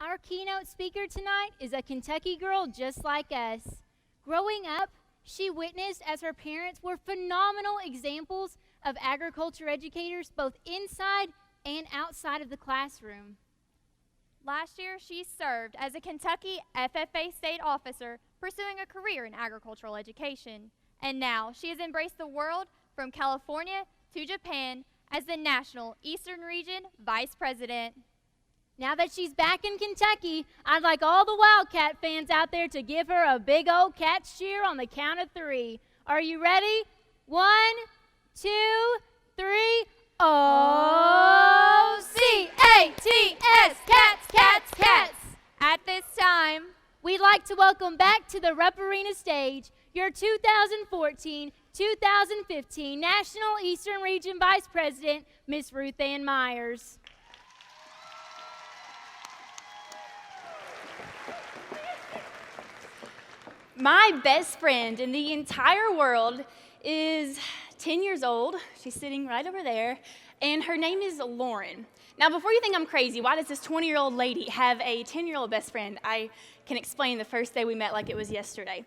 Our keynote speaker tonight is a Kentucky girl just like us. Growing up, she witnessed as her parents were phenomenal examples of agriculture educators both inside and outside of the classroom. Last year, she served as a Kentucky FFA state officer pursuing a career in agricultural education. And now she has embraced the world from California to Japan as the National Eastern Region Vice President. Now that she's back in Kentucky, I'd like all the Wildcat fans out there to give her a big old Cats cheer on the count of 3. Are you ready? 1, 2, 3. O-C-A-T-S, Cats, Cats, Cats. At this time, we'd like to welcome back to the Rupp Arena stage your 2014-2015 National Eastern Region Vice President, Miss Ruth Ann Myers. My best friend in the entire world is 10 years old. She's sitting right over there, and her name is Lauren. Now, before you think I'm crazy, why does this 20-year-old lady have a 10-year-old best friend? I can explain the first day we met like it was yesterday.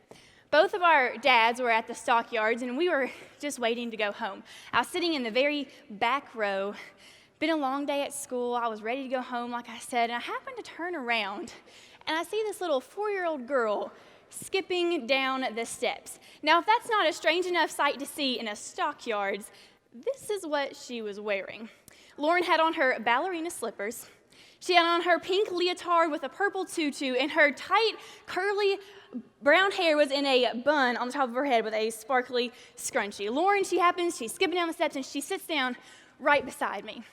Both of our dads were at the stockyards, and we were just waiting to go home. I was sitting in the very back row. Been a long day at school. I was ready to go home, like I said, and I happened to turn around, and I see this little 4-year-old girl skipping down the steps. Now, if that's not a strange enough sight to see in a stockyards, this is what she was wearing. Lauren had on her ballerina slippers. She had on her pink leotard with a purple tutu, and her tight, curly brown hair was in a bun on the top of her head with a sparkly scrunchie. Lauren, she's skipping down the steps, and she sits down right beside me.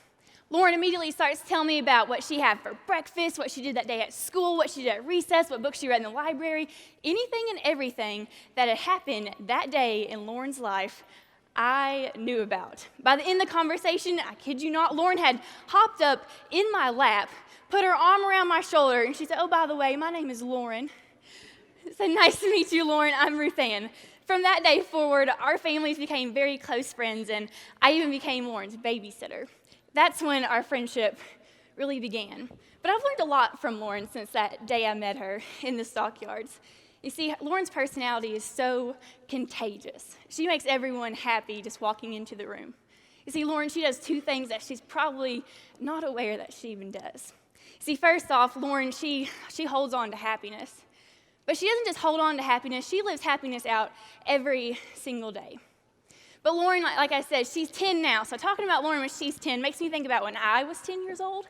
Lauren immediately starts telling me about what she had for breakfast, what she did that day at school, what she did at recess, what books she read in the library, anything and everything that had happened that day in Lauren's life, I knew about. By the end of the conversation, I kid you not, Lauren had hopped up in my lap, put her arm around my shoulder, and she said, "Oh, by the way, my name is Lauren." I said, "Nice to meet you, Lauren. I'm Ruth Ann." From that day forward, our families became very close friends, and I even became Lauren's babysitter. That's when our friendship really began. But I've learned a lot from Lauren since that day I met her in the stockyards. You see, Lauren's personality is so contagious. She makes everyone happy just walking into the room. You see, Lauren, she does 2 things that she's probably not aware that she even does. See, first off, Lauren, she holds on to happiness. But she doesn't just hold on to happiness, she lives happiness out every single day. But Lauren, like I said, she's 10 now. So talking about Lauren when she's 10 makes me think about when I was 10 years old.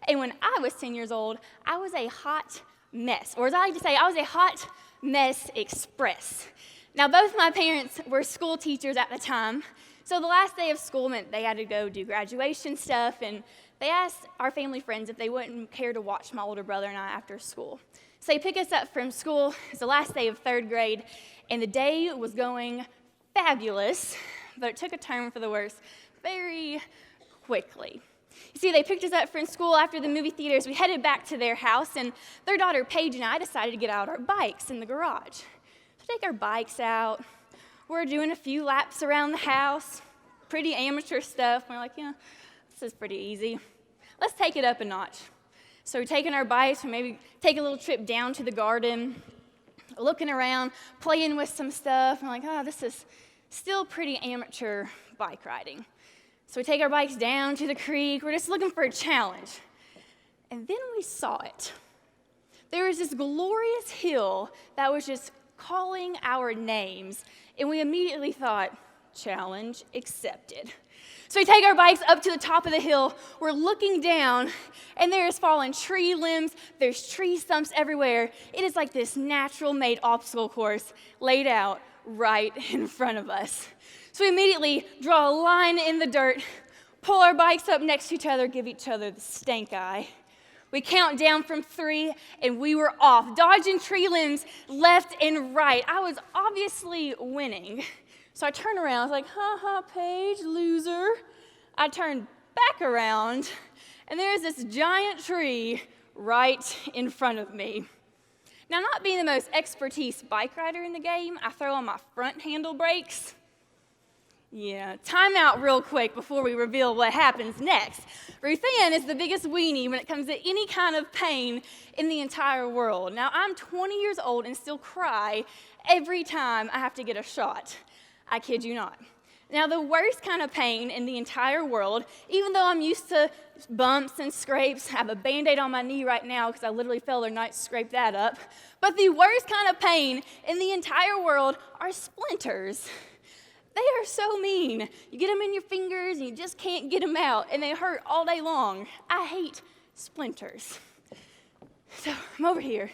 And when I was 10 years old, I was a hot mess. Or as I like to say, I was a hot mess express. Now, both my parents were school teachers at the time. So the last day of school meant they had to go do graduation stuff. And they asked our family friends if they wouldn't care to watch my older brother and I after school. So they pick us up from school. It's the last day of 3rd grade. And the day was going fabulous, but it took a turn for the worse very quickly. You see, they picked us up from school after the movie theaters. We headed back to their house, and their daughter, Paige, and I decided to get out our bikes in the garage. So take our bikes out. We're doing a few laps around the house, pretty amateur stuff. We're like, yeah, this is pretty easy. Let's take it up a notch. So we're taking our bikes, and maybe take a little trip down to the garden, looking around, playing with some stuff. I'm like, oh, this is still pretty amateur bike riding. So we take our bikes down to the creek. We're just looking for a challenge. And then we saw it. There was this glorious hill that was just calling our names. And we immediately thought, challenge accepted. So we take our bikes up to the top of the hill. We're looking down, and there's fallen tree limbs. There's tree stumps everywhere. It is like this natural-made obstacle course laid out right in front of us. So we immediately draw a line in the dirt, pull our bikes up next to each other, give each other the stank eye. We count down from 3, and we were off, dodging tree limbs left and right. I was obviously winning. So I turned around, I was like, ha, Paige, loser. I turned back around, and there's this giant tree right in front of me. Now, not being the most expertise bike rider in the game, I throw on my front handle brakes. Yeah, time out real quick before we reveal what happens next. Ruth Ann is the biggest weenie when it comes to any kind of pain in the entire world. Now, I'm 20 years old and still cry every time I have to get a shot. I kid you not. Now, the worst kind of pain in the entire world, even though I'm used to bumps and scrapes, I have a Band-Aid on my knee right now because I literally fell the night to scrape that up, but the worst kind of pain in the entire world are splinters. They are so mean. You get them in your fingers and you just can't get them out, and they hurt all day long. I hate splinters. So I'm over here.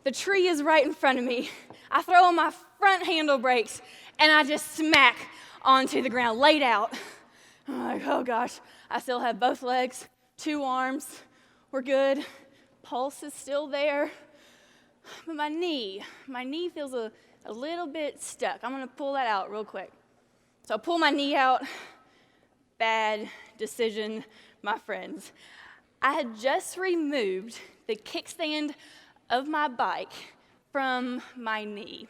The tree is right in front of me. I throw on my front handle brakes, and I just smack onto the ground, laid out. I'm like, oh gosh, I still have both legs, 2 arms. We're good. Pulse is still there. But my knee feels a little bit stuck. I'm going to pull that out real quick. So I pull my knee out. Bad decision, my friends. I had just removed the kickstand of my bike from my knee.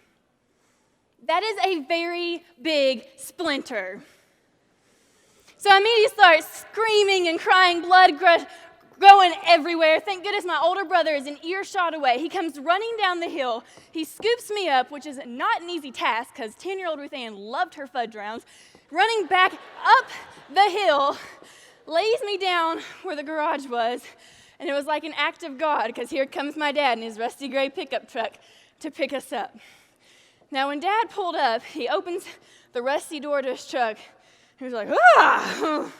That is a very big splinter. So I immediately start screaming and crying, blood going everywhere. Thank goodness my older brother is an earshot away. He comes running down the hill. He scoops me up, which is not an easy task because 10-year-old Ruth Ann loved her fudge rounds. Running back up the hill, lays me down where the garage was, and it was like an act of God because here comes my dad in his rusty gray pickup truck to pick us up. Now when Dad pulled up, he opens the rusty door to his truck. He was like, ah!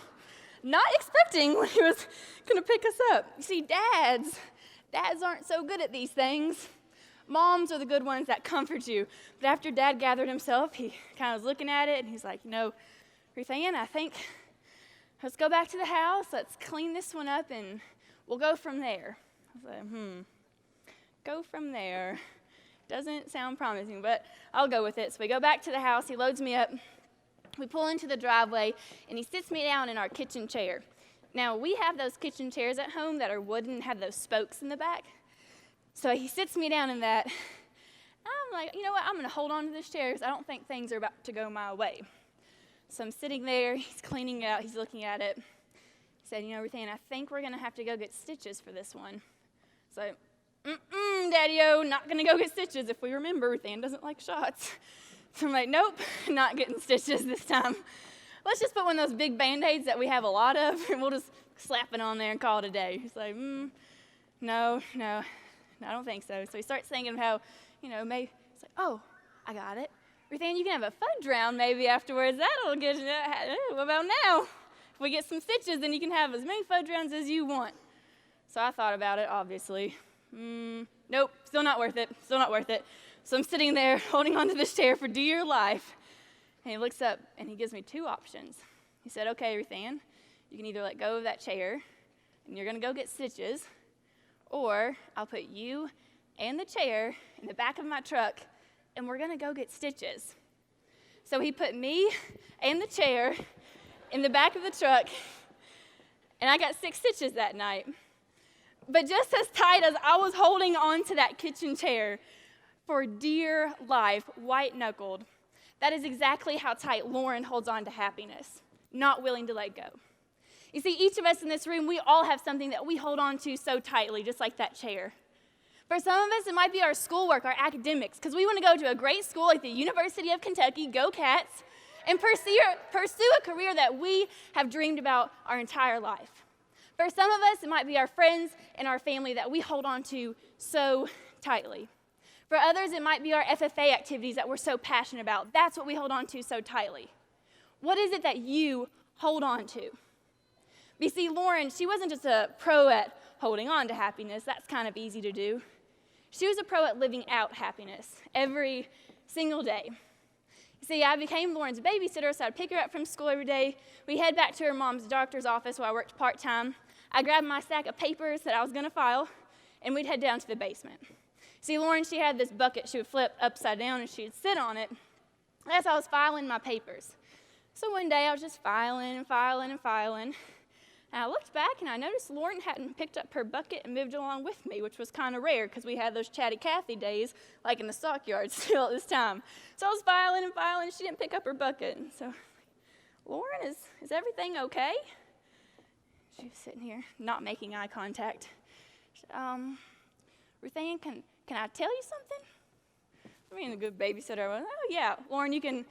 Not expecting when he was going to pick us up. You see, dads aren't so good at these things. Moms are the good ones that comfort you. But after Dad gathered himself, he kind of was looking at it, and he's like, Ruth Ann, I think let's go back to the house. Let's clean this one up, and we'll go from there. I was like, go from there. Doesn't sound promising, but I'll go with it. So we go back to the house. He loads me up. We pull into the driveway, and he sits me down in our kitchen chair. Now, we have those kitchen chairs at home that are wooden and have those spokes in the back. So he sits me down in that. I'm like, you know what? I'm going to hold on to this chair because I don't think things are about to go my way. So I'm sitting there. He's cleaning it out. He's looking at it. He said, Ruth Ann, I think we're going to have to go get stitches for this one. So, Daddy-o, not going to go get stitches. If we remember, Ruth Ann doesn't like shots. So I'm like, nope, not getting stitches this time. Let's just put one of those big Band-Aids that we have a lot of, and we'll just slap it on there and call it a day. He's like, no, I don't think so. So he starts thinking how, maybe, it's like, oh, I got it. Ruth Ann, you can have a fudge round maybe afterwards. That'll get you. What about now? If we get some stitches, then you can have as many fudge rounds as you want. So I thought about it, obviously. Nope, still not worth it. So I'm sitting there holding onto this chair for dear life. And he looks up and he gives me 2 options. He said, okay, Ruth Ann, you can either let go of that chair and you're going to go get stitches, or I'll put you and the chair in the back of my truck and we're going to go get stitches. So he put me and the chair in the back of the truck, and I got 6 stitches that night. But just as tight as I was holding on to that kitchen chair, for dear life, white-knuckled, that is exactly how tight Lauren holds on to happiness, not willing to let go. You see, each of us in this room, we all have something that we hold on to so tightly, just like that chair. For some of us, it might be our schoolwork, our academics, because we want to go to a great school like the University of Kentucky, go Cats, and pursue a career that we have dreamed about our entire life. For some of us, it might be our friends and our family that we hold on to so tightly. For others, it might be our FFA activities that we're so passionate about. That's what we hold on to so tightly. What is it that you hold on to? You see, Lauren, she wasn't just a pro at holding on to happiness. That's kind of easy to do. She was a pro at living out happiness every single day. You see, I became Lauren's babysitter, so I'd pick her up from school every day. We'd head back to her mom's doctor's office where I worked part-time. I grabbed my stack of papers that I was going to file, and we'd head down to the basement. See, Lauren, she had this bucket she would flip upside down, and she'd sit on it as I was filing my papers. So one day I was just filing. And I looked back, and I noticed Lauren hadn't picked up her bucket and moved along with me, which was kind of rare because we had those chatty Cathy days, like in the stockyard still at this time. So I was filing. She didn't pick up her bucket. And so, Lauren, is everything okay? She was sitting here, not making eye contact. She said, Ruth Ann, can I tell you something? I mean, a good babysitter. I went, oh yeah, Lauren, you can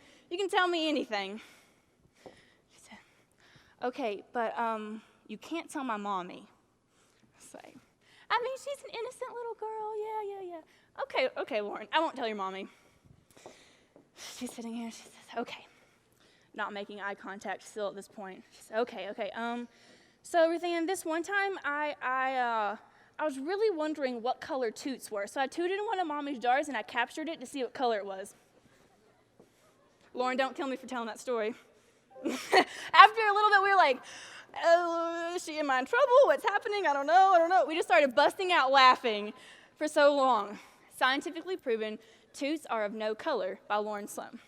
tell me anything. She said, okay, but you can't tell my mommy. I say, I mean, she's an innocent little girl. Yeah. Okay, Lauren, I won't tell your mommy. She's sitting here. She says, okay. Not making eye contact still at this point. She said, okay. So Ruth Ann, this one time I was really wondering what color toots were. So I tooted in one of Mommy's jars and I captured it to see what color it was. Lauren, don't kill me for telling that story. After a little bit, we were like, oh, am I in trouble? What's happening? I don't know. We just started busting out laughing for so long. Scientifically proven, toots are of no color by Lauren Sloan.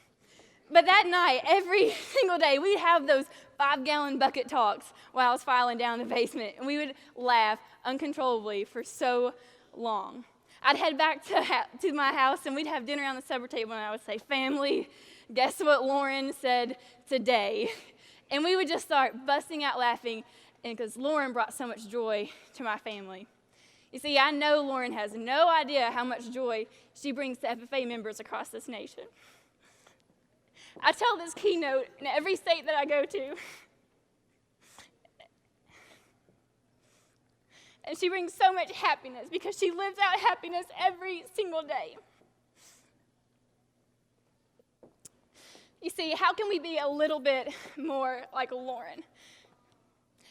But that night, every single day, we'd have those 5-gallon bucket talks while I was filing down the basement, and we would laugh uncontrollably for so long. I'd head back to my house, and we'd have dinner around the supper table, and I would say, family, guess what Lauren said today? And we would just start busting out laughing, and because Lauren brought so much joy to my family. You see, I know Lauren has no idea how much joy she brings to FFA members across this nation. I tell this keynote in every state that I go to. And she brings so much happiness because she lives out happiness every single day. You see, how can we be a little bit more like Lauren?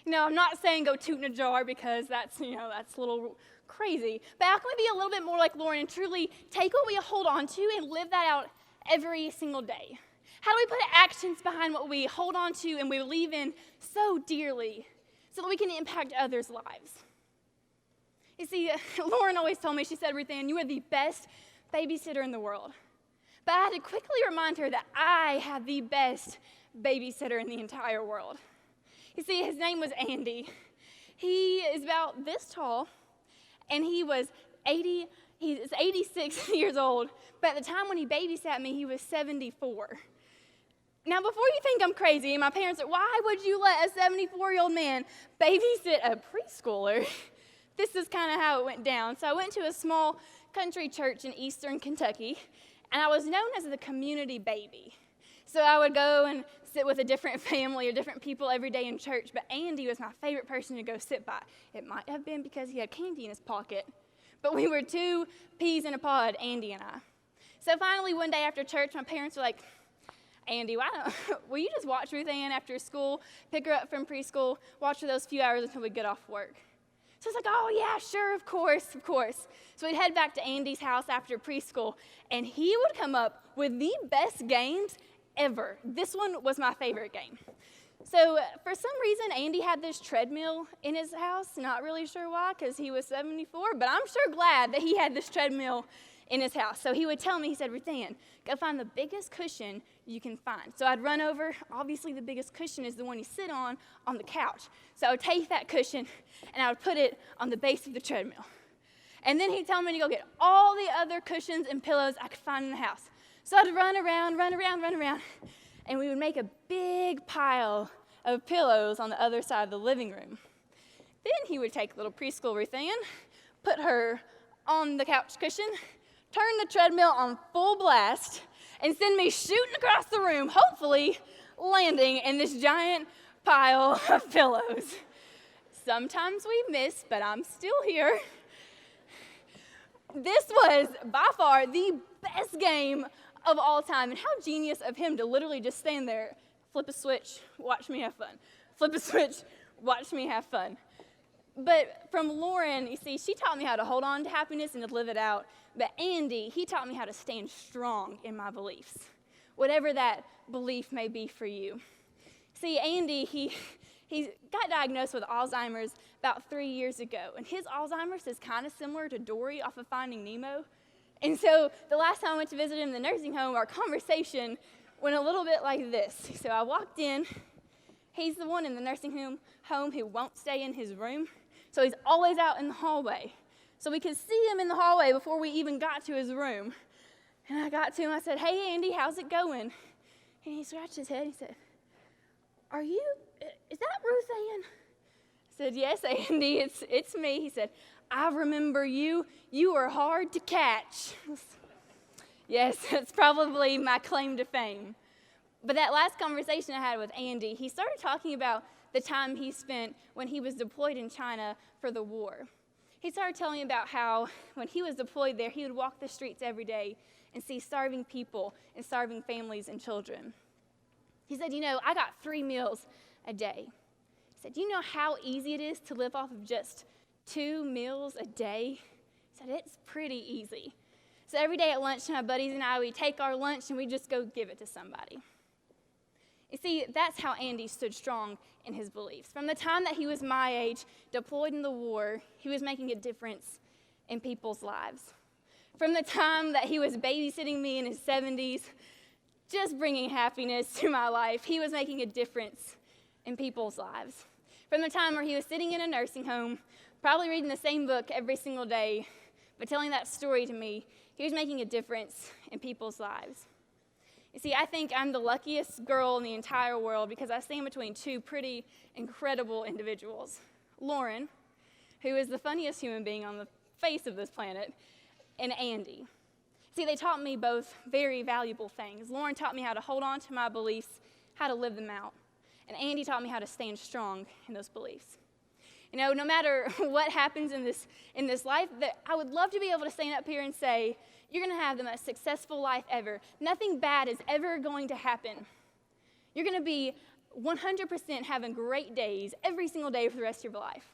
Now, I'm not saying go toot in a jar because that's a little crazy. But how can we be a little bit more like Lauren and truly take what we hold on to and live that out every single day? How do we put actions behind what we hold on to and we believe in so dearly so that we can impact others' lives? You see, Lauren always told me, she said, Ruth Ann, you are the best babysitter in the world. But I had to quickly remind her that I have the best babysitter in the entire world. You see, his name was Andy. He is about this tall, and he is 86 years old, but at the time when he babysat me, he was 74. Now, before you think I'm crazy, and my parents are, why would you let a 74-year-old man babysit a preschooler? This is kind of how it went down. So I went to a small country church in eastern Kentucky, and I was known as the community baby. So I would go and sit with a different family or different people every day in church, but Andy was my favorite person to go sit by. It might have been because he had candy in his pocket, but we were 2 peas in a pod, Andy and I. So finally, one day after church, my parents were like, Andy, will you just watch Ruth Ann after school, pick her up from preschool, watch her those few hours until we get off work? So I was like, oh, yeah, sure, of course. So we'd head back to Andy's house after preschool, and he would come up with the best games ever. This one was my favorite game. So for some reason, Andy had this treadmill in his house. Not really sure why, because he was 74, but I'm sure glad that he had this treadmill in his house. So he would tell me, he said, Ruth Ann, go find the biggest cushion you can find. So I'd run over. Obviously, the biggest cushion is the one you sit on the couch. So I would take that cushion, and I would put it on the base of the treadmill. And then he'd tell me to go get all the other cushions and pillows I could find in the house. So I'd run around, and we would make a big pile of pillows on the other side of the living room. Then he would take little preschool Ruth Ann, put her on the couch cushion, turn the treadmill on full blast, and send me shooting across the room, hopefully landing in this giant pile of pillows. Sometimes we miss, but I'm still here. This was by far the best game of all time, and how genius of him to literally just stand there, flip a switch, watch me have fun. Flip a switch, watch me have fun. But from Lauren, you see, she taught me how to hold on to happiness and to live it out. But Andy, he taught me how to stand strong in my beliefs, whatever that belief may be for you. See, Andy, he got diagnosed with Alzheimer's about 3 years ago, and his Alzheimer's is kind of similar to Dory off of Finding Nemo. And so the last time I went to visit him in the nursing home, our conversation went a little bit like this. So I walked in. He's the one in the nursing home who won't stay in his room, so he's always out in the hallway. So we could see him in the hallway before we even got to his room. And I got to him, I said, hey, Andy, how's it going? And he scratched his head, he said, is that Ruth Ann? I said, yes, Andy, it's me. He said, I remember you. You were hard to catch. Yes, it's probably my claim to fame. But that last conversation I had with Andy, he started talking about the time he spent when he was deployed in China for the war. He started telling me about how when he was deployed there, he would walk the streets every day and see starving people and starving families and children. He said, I got 3 meals a day. He said, you know how easy it is to live off of just 2 meals a day? He said, it's pretty easy. So every day at lunch, my buddies and I, we take our lunch and we just go give it to somebody. You see, that's how Andy stood strong in his beliefs. From the time that he was my age, deployed in the war, he was making a difference in people's lives. From the time that he was babysitting me in his 70s, just bringing happiness to my life, he was making a difference in people's lives. From the time where he was sitting in a nursing home, probably reading the same book every single day, but telling that story to me, he was making a difference in people's lives. You see, I think I'm the luckiest girl in the entire world because I stand between 2 pretty incredible individuals. Lauren, who is the funniest human being on the face of this planet, and Andy. See, they taught me both very valuable things. Lauren taught me how to hold on to my beliefs, how to live them out. And Andy taught me how to stand strong in those beliefs. No matter what happens in this life, that I would love to be able to stand up here and say, you're going to have the most successful life ever. Nothing bad is ever going to happen. You're going to be 100% having great days every single day for the rest of your life.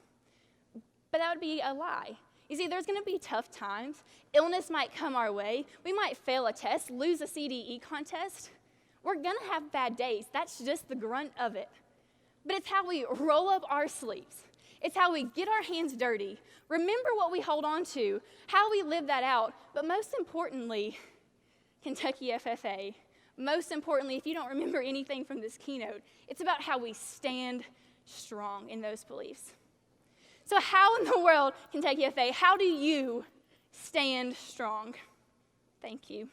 But that would be a lie. You see, there's going to be tough times. Illness might come our way. We might fail a test, lose a CDE contest. We're going to have bad days. That's just the grunt of it. But it's how we roll up our sleeves. It's how we get our hands dirty, remember what we hold on to, how we live that out, but most importantly, Kentucky FFA. Most importantly, if you don't remember anything from this keynote, it's about how we stand strong in those beliefs. So how in the world, Kentucky FFA, how do you stand strong? Thank you.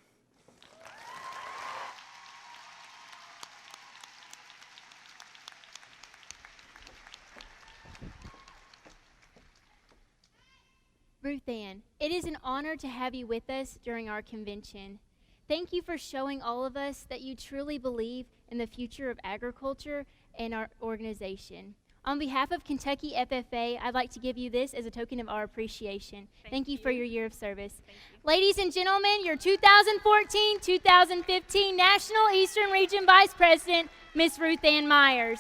Ruth Ann, it is an honor to have you with us during our convention. Thank you for showing all of us that you truly believe in the future of agriculture and our organization. On behalf of Kentucky FFA, I'd like to give you this as a token of our appreciation. Thank you for your year of service. Ladies and gentlemen, your 2014-2015 National Eastern Region Vice President, Ms. Ruth Ann Myers.